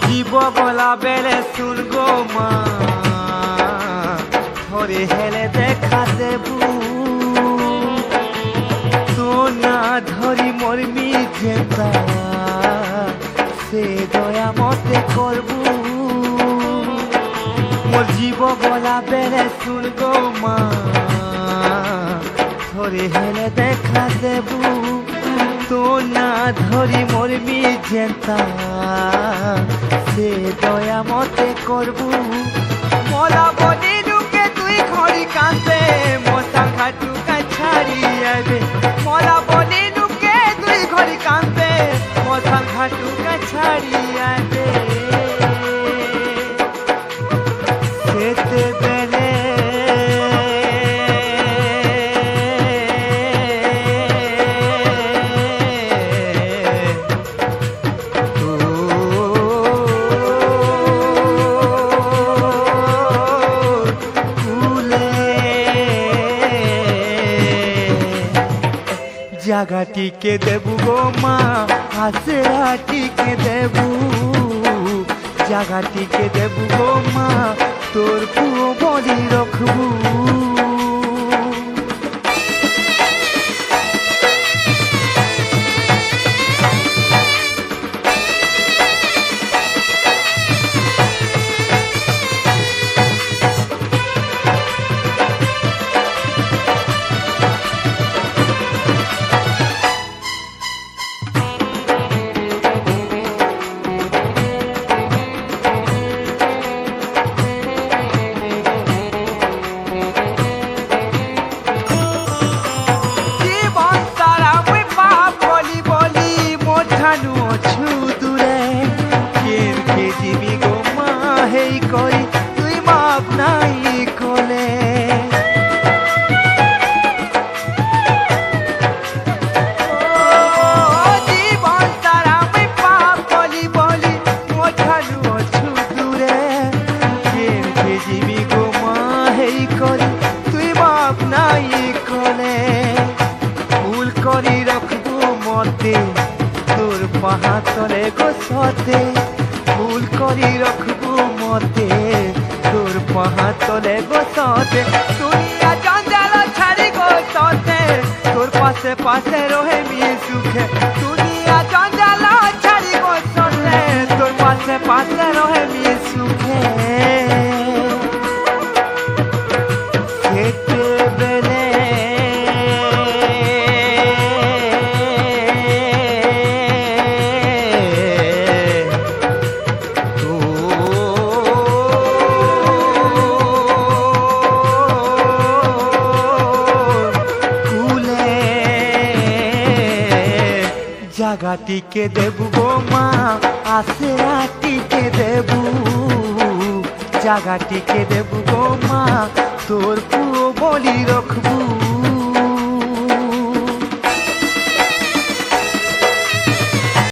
জীব গলা বেলে শুন গো মা ধরে হেলে দেখা দেবু তো না ধরি মরমি যেতা সে দয়া মতে করবু মোর জীব গলা বেলে শুন গো মা ধরে হেলে দেখা দেবু তো না ধরি মরমি যেতা সে দয়া মতে করবু মোলা বলি ঢুকে তুই ঘড়ি কাঁদে মশা ঘাটুকা ছাড়িয়ে দে মোলা বলি ঢুকে তুই ঘড়ি কাঁদে মশা ঘাটুকা ছাড়িয়ে দে সেতে বেলে জাগাটিকে দেবু গো মা হাসরাটিকে দেবু জাগাটিকে দেবু গো মা তোর পুয়ো বলি রাখবু তুই মাপ নাই কোলে জীবন তারা আমি পাপ বলি বলি মোঠালু অছু দূরে কেমকে জীবি গো মা হেই করি তুই মাপ নাই কোলে ভুল করি রাখবো মতে তোর পাহা তলে গো সতে ভুল করি রাখবো মতে তোর পাহা তলে গো সতে দুনিয়া জঞ্জাল ছাড়ি গো সতে তোর পাশে পাশে রহে মিয়ে সুখে দুনিয়া জঞ্জাল ছাড়ি গো সতে তোর পাশে পাশে রহে মিয়ে সুখে সেতে বেলে জাগাটিকে দেবু গো মা আশরাটিকে দেবু জাগাটিকে দেবু গো মা তোর পুয়ো বলি রাখবু